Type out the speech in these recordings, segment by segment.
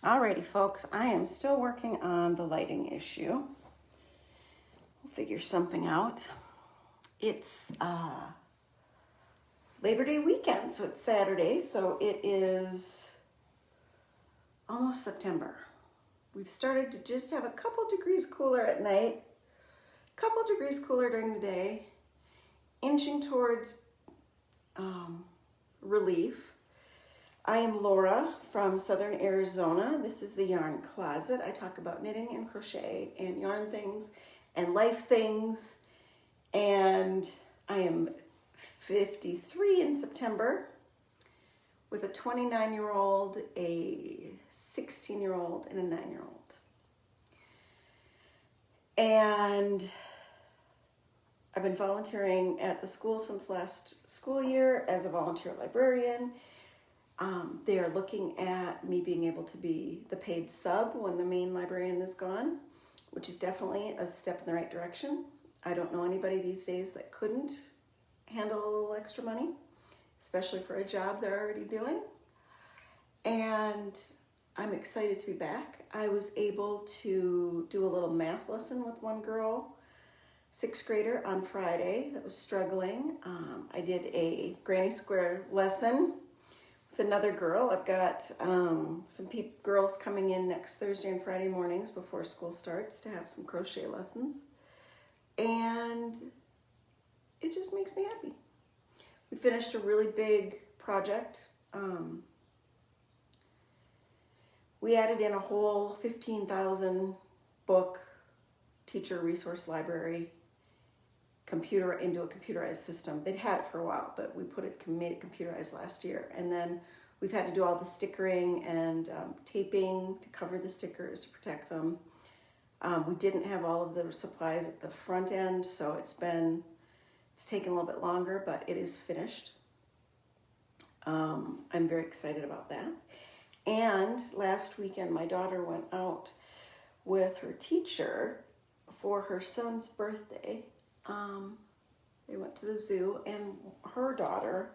Alrighty, folks, I am still working on the lighting issue. We'll figure something out. It's Labor Day weekend, so it's Saturday, so it is almost September. We've started to just have a couple degrees cooler at night, a couple degrees cooler during the day, inching towards relief. I am Laura from Southern Arizona. This is the Yarn Closet. I talk about knitting and crochet and yarn things and life things. And I am 53 in September with a 29-year-old, a 16-year-old, and a 9-year-old. And I've been volunteering at the school since last school year as a volunteer librarian. They are looking at me being able to be the paid sub when the main librarian is gone, which is definitely a step in the right direction. I don't know anybody these days that couldn't handle a little extra money, especially for a job they're already doing. And I'm excited to be back. I was able to do a little math lesson with one girl, 6th grader, on Friday that was struggling. I did a granny square lesson with another girl. I've got some girls coming in next Thursday and Friday mornings before school starts to have some crochet lessons. And it just makes me happy. We finished a really big project. We added in a whole 15,000 book teacher resource library into a computerized system. They'd had it for a while, but we made it computerized last year. And then we've had to do all the stickering and taping to cover the stickers to protect them. We didn't have all of the supplies at the front end, so it's taken a little bit longer, but it is finished. I'm very excited about that. And last weekend, my daughter went out with her teacher for her son's birthday. They went to the zoo, and her daughter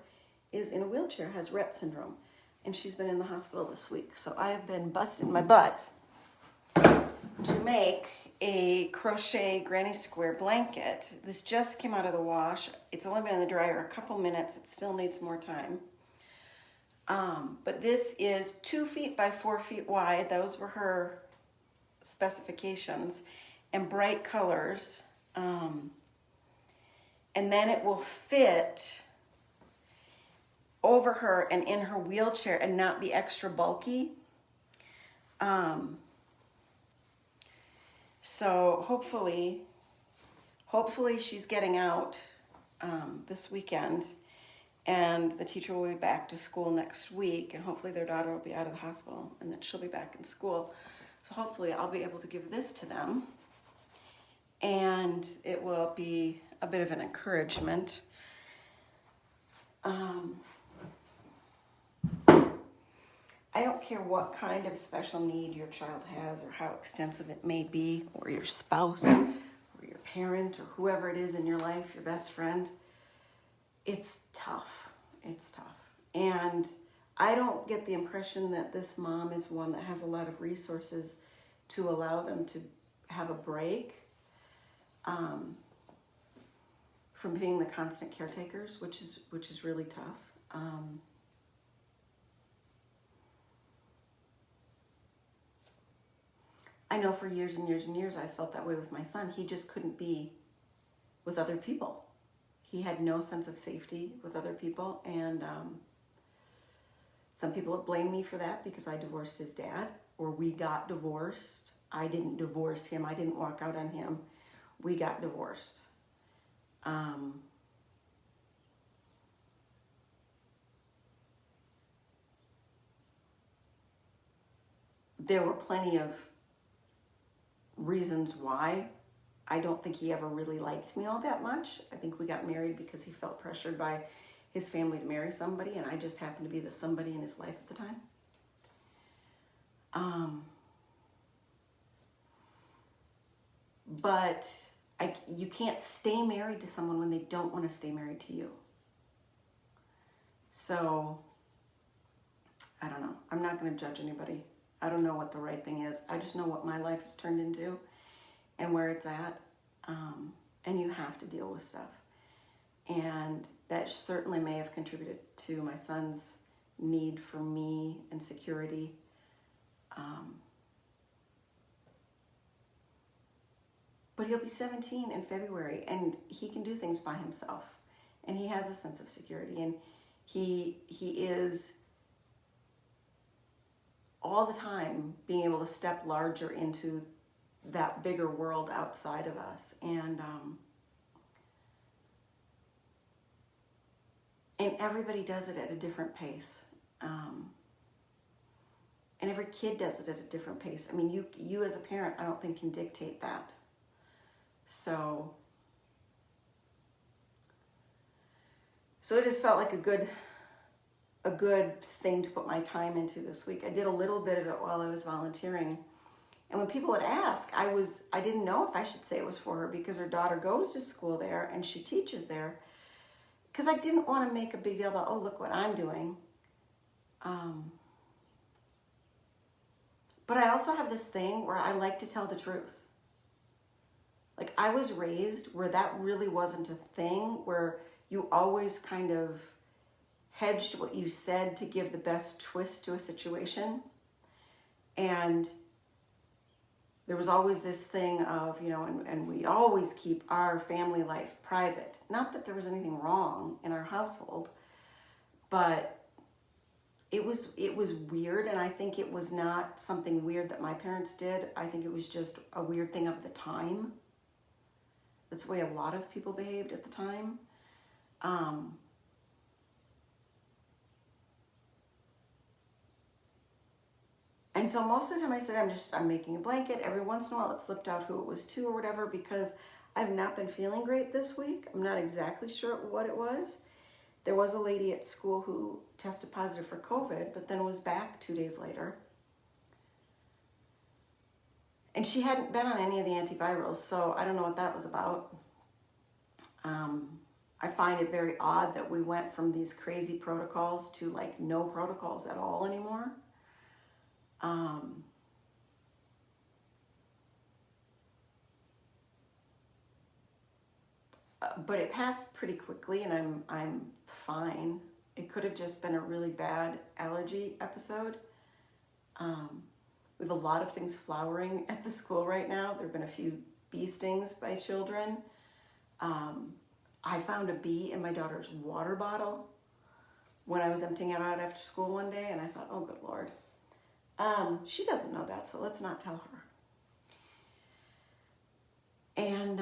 is in a wheelchair, has Rett syndrome, and she's been in the hospital this week. So I have been busting my butt to make a crochet granny square blanket. This just came out of the wash. It's only been in the dryer a couple minutes. It still needs more time. But this is 2 feet by 4 feet wide. Those were her specifications, and bright colors. And then it will fit over her and in her wheelchair and not be extra bulky. So hopefully she's getting out this weekend, and the teacher will be back to school next week, and hopefully their daughter will be out of the hospital and that she'll be back in school. So hopefully I'll be able to give this to them, and it will be a bit of an encouragement. I don't care what kind of special need your child has or how extensive it may be, or your spouse or your parent or whoever it is in your life, your best friend. It's tough. It's tough. And I don't get the impression that this mom is one that has a lot of resources to allow them to have a break from being the constant caretakers, which is really tough. I know for years and years and years I felt that way with my son. He just couldn't be with other people. He had no sense of safety with other people, and some people have blamed me for that because I divorced his dad, or we got divorced. I didn't divorce him. I didn't walk out on him. We got divorced. There were plenty of reasons why. I don't think he ever really liked me all that much. I think we got married because he felt pressured by his family to marry somebody, and I just happened to be the somebody in his life at the time. But you can't stay married to someone when they don't want to stay married to you. So I don't know. I'm not going to judge anybody. I don't know what the right thing is. I just know what my life has turned into and where it's at. And you have to deal with stuff. And that certainly may have contributed to my son's need for me and security. But he'll be 17 in February, and he can do things by himself. And he has a sense of security. And he is all the time being able to step larger into that bigger world outside of us. And everybody does it at a different pace. And every kid does it at a different pace. I mean, you as a parent, I don't think can dictate that. So it just felt like a good thing to put my time into this week. I did a little bit of it while I was volunteering. And when people would ask, I didn't know if I should say it was for her because her daughter goes to school there and she teaches there. Because I didn't want to make a big deal about, oh, look what I'm doing. But I also have this thing where I like to tell the truth. Like, I was raised where that really wasn't a thing, where you always kind of hedged what you said to give the best twist to a situation. And there was always this thing of, and we always keep our family life private. Not that there was anything wrong in our household, but it was weird, and I think it was not something weird that my parents did. I think it was just a weird thing of the time. That's the way a lot of people behaved at the time. And so most of the time I said, I'm making a blanket. Every once in a while it slipped out who it was to or whatever, because I've not been feeling great this week. I'm not exactly sure what it was. There was a lady at school who tested positive for COVID, but then was back 2 days later. And she hadn't been on any of the antivirals, so I don't know what that was about. I find it very odd that we went from these crazy protocols to like no protocols at all anymore. But it passed pretty quickly, and I'm fine. It could have just been a really bad allergy episode. We have a lot of things flowering at the school right now. There have been a few bee stings by children. I found a bee in my daughter's water bottle when I was emptying it out after school one day, and I thought, oh, good Lord. She doesn't know that, so let's not tell her. And,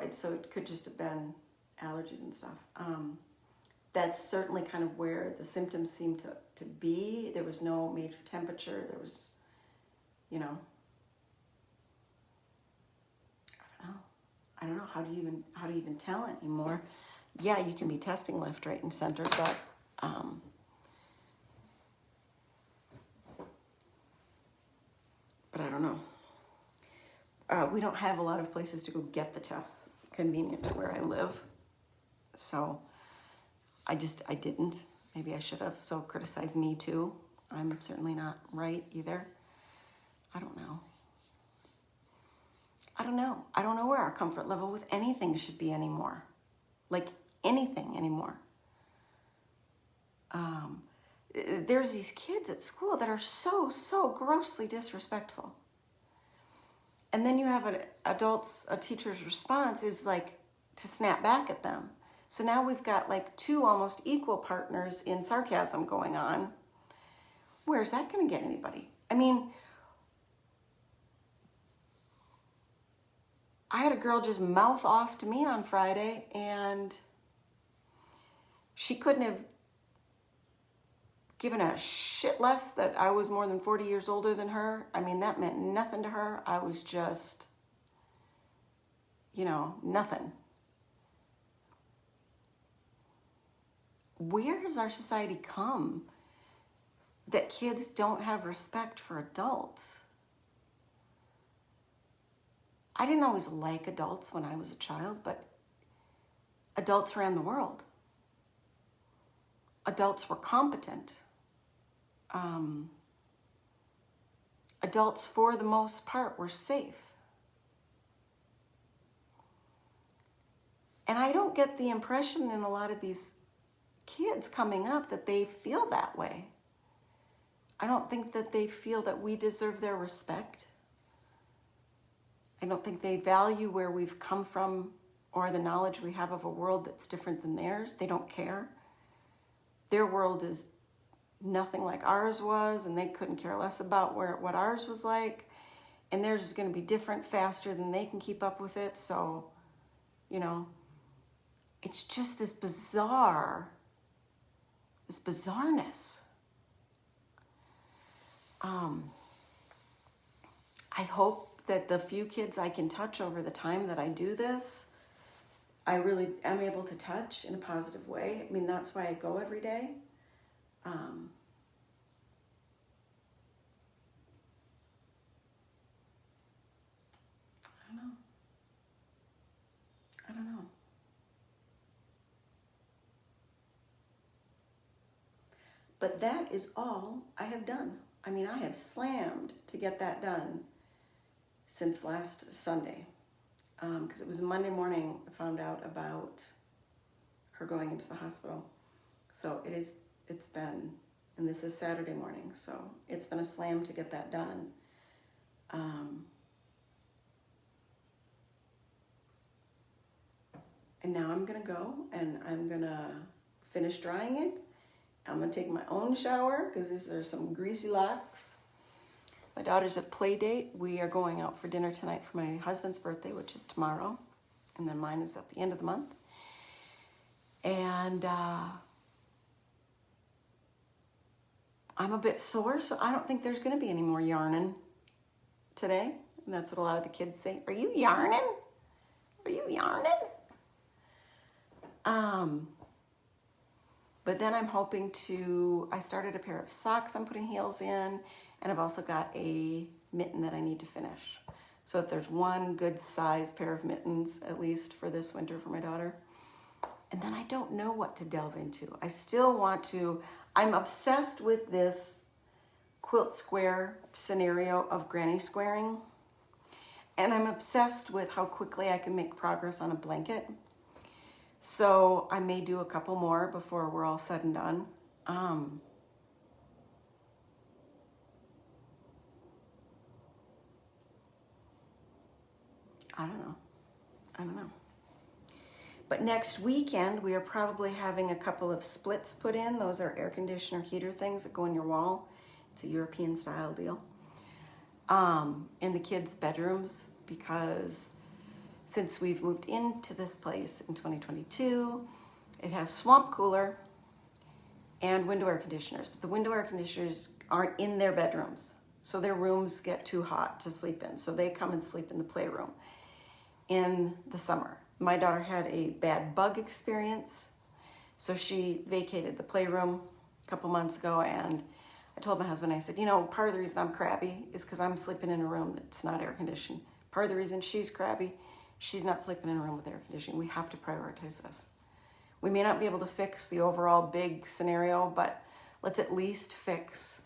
so it could just have been allergies and stuff. That's certainly kind of where the symptoms seemed to be. There was no major temperature. There was, I don't know. How do you even tell anymore? Yeah, you can be testing left, right, and center, but I don't know. We don't have a lot of places to go get the tests convenient to where I live. So I didn't. Maybe I should have. So criticize me too. I'm certainly not right either. I don't know. I don't know where our comfort level with anything should be anymore. Like anything anymore. There's these kids at school that are so grossly disrespectful. And then you have a teacher's response is like to snap back at them. So now we've got like two almost equal partners in sarcasm going on. Where's that going to get anybody? I mean, I had a girl just mouth off to me on Friday, and she couldn't have given a shit less that I was more than 40 years older than her. I mean, that meant nothing to her. I was just, nothing. Where has our society come that kids don't have respect for adults? I didn't always like adults when I was a child, but adults ran the world. adults were competent. Adults, for the most part, were safe. And I don't get the impression in a lot of these kids coming up that they feel that way. I don't think that they feel that we deserve their respect. I don't think they value where we've come from or the knowledge we have of a world that's different than theirs. They don't care. Their world is nothing like ours was, and they couldn't care less about what ours was like. And theirs is going to be different faster than they can keep up with it. So, you know, it's just this bizarreness. I hope that the few kids I can touch over the time that I do this, I really am able to touch in a positive way. I mean, that's why I go every day. I don't know. But that is all I have done. I mean, I have slammed to get that done since last Sunday. Because it was Monday morning I found out about her going into the hospital. So it's been, and this is Saturday morning, so it's been a slam to get that done. And now I'm gonna go and I'm gonna finish drying it. I'm gonna take my own shower because these are some greasy locks. My daughter's at play date. We are going out for dinner tonight for my husband's birthday, which is tomorrow. And then mine is at the end of the month. And I'm a bit sore, so I don't think there's gonna be any more yarning today. And that's what a lot of the kids say. Are you yarning? Are you yarning? But then I'm hoping I started a pair of socks I'm putting heels in, and I've also got a mitten that I need to finish. So if there's one good size pair of mittens, at least for this winter for my daughter. And then I don't know what to delve into. I still want to, I'm obsessed with this quilt square scenario of granny squaring. And I'm obsessed with how quickly I can make progress on a blanket. So I may do a couple more before we're all said and done. I don't know. But next weekend, we are probably having a couple of splits put in. Those are air conditioner heater things that go in your wall. It's a European style deal. In the kids' bedrooms, because since we've moved into this place in 2022, it has swamp cooler and window air conditioners. But the window air conditioners aren't in their bedrooms. So their rooms get too hot to sleep in. So they come and sleep in the playroom in the summer. My daughter had a bad bug experience. So she vacated the playroom a couple months ago, and I told my husband, I said, you know, part of the reason I'm crabby is because I'm sleeping in a room that's not air conditioned. Part of the reason she's crabby, she's not sleeping in a room with air conditioning. We have to prioritize this. We may not be able to fix the overall big scenario, but let's at least fix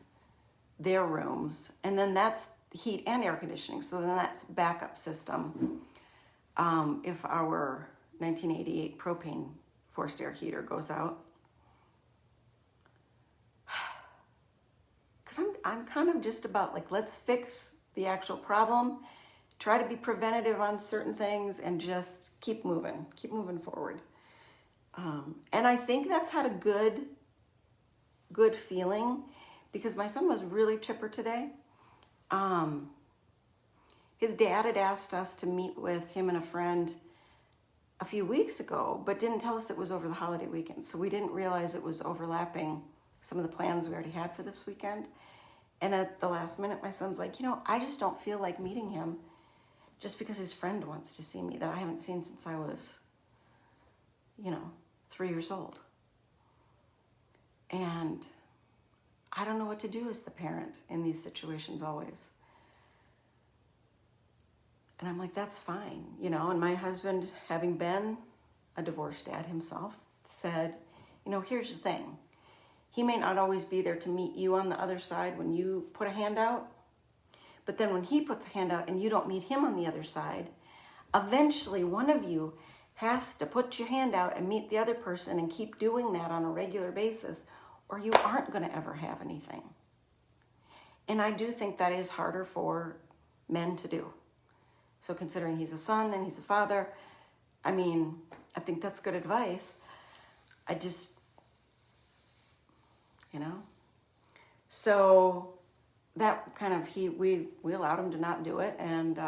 their rooms. And then that's heat and air conditioning. So then that's backup system. If our 1988 propane forced air heater goes out. Because I'm kind of just about like, let's fix the actual problem, try to be preventative on certain things, and just keep moving forward. And I think that's had a good feeling, because my son was really chipper today. His dad had asked us to meet with him and a friend a few weeks ago, but didn't tell us it was over the holiday weekend. So we didn't realize it was overlapping some of the plans we already had for this weekend. And at the last minute, my son's like, you know, I just don't feel like meeting him just because his friend wants to see me that I haven't seen since I was, 3 years old. And I don't know what to do as the parent in these situations always. And I'm like, that's fine, And my husband, having been a divorced dad himself, said, here's the thing. He may not always be there to meet you on the other side when you put a hand out, but then when he puts a hand out and you don't meet him on the other side, eventually one of you has to put your hand out and meet the other person and keep doing that on a regular basis, or you aren't going to ever have anything. And I do think that is harder for men to do. So considering he's a son and he's a father, I mean, I think that's good advice. I just, you know. So that kind of, we allowed him to not do it. And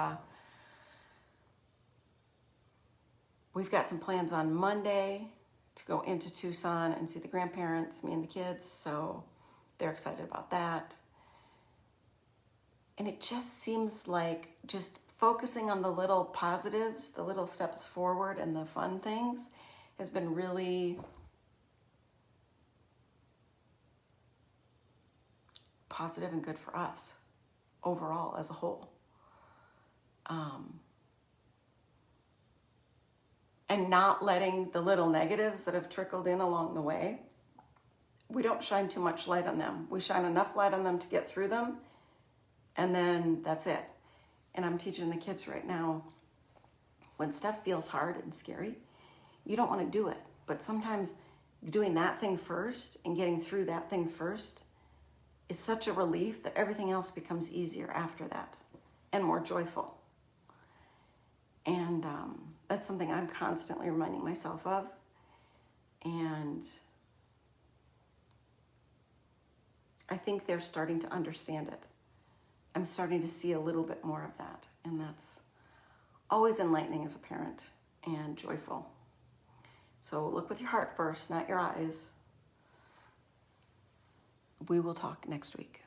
we've got some plans on Monday to go into Tucson and see the grandparents, me and the kids. So they're excited about that. And it just seems like just focusing on the little positives, the little steps forward and the fun things has been really positive and good for us overall as a whole. And not letting the little negatives that have trickled in along the way, we don't shine too much light on them. We shine enough light on them to get through them, and then that's it. And I'm teaching the kids right now, when stuff feels hard and scary, you don't want to do it. But sometimes doing that thing first and getting through that thing first is such a relief that everything else becomes easier after that and more joyful. And that's something I'm constantly reminding myself of. And I think they're starting to understand it. I'm starting to see a little bit more of that. And that's always enlightening as a parent and joyful. So look with your heart first, not your eyes. We will talk next week.